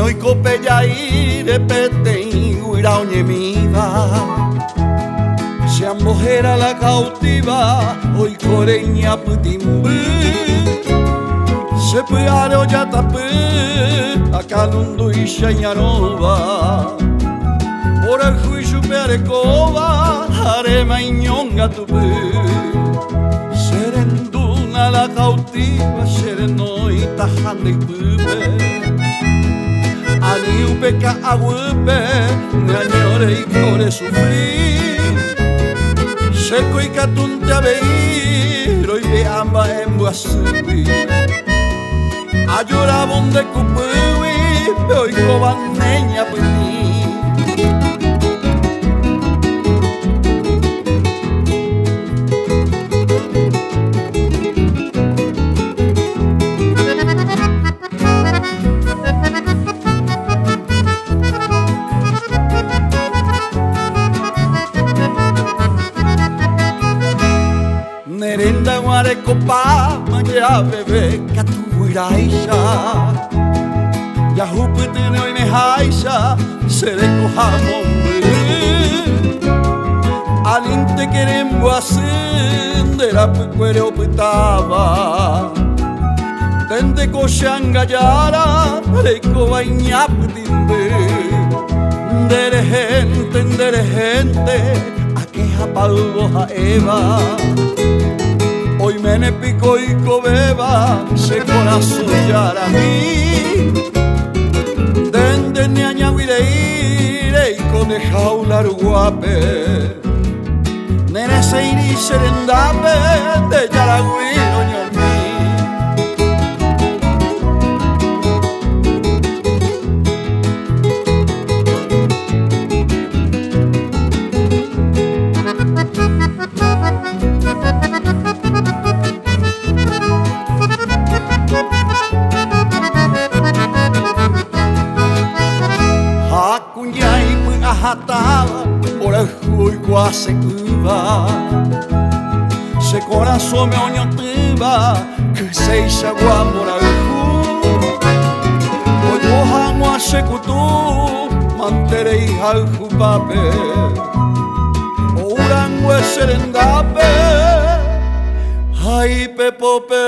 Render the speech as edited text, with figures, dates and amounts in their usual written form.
hoy copeya y de pete y huira oñemiva. Se ambojera la cautiva, hoy coreña putimbu. Se pegaro ya tapé, acá lundu y shañarova. Por el juicio pearecoba, arema y ñonga tupe. Serenduna la cautiva, sereno y tajande y pupe. Ani upeca agupe, ñañore y core sufrir. Seco y catunte a veir, hoy de amba en buasubi. A llorabón de cupuy, hoy coban neña puñí. Nerenda guarecopa, maya bebé, catuiraisha. Ya jupitine hoy nejaisha, se le cojamos alinte querem guasin, de la pecuere opitaba. Tende coxanga yara, reco baña putimbe. Dere gente, a queja pauboja eva. Hoy me pico y cobeba, se corazón yara mí. Dende ñaña vireire y con jaular guape. Nene se iri serendape, de yaragüino ñormí. Ajataba por el jugo y cuase cuba. Se corazón me oñotiva que se hizo agua por el jugo. Hoy cojamos a secutú, mantere y jalju pape. Urango es serendape, ay pepope.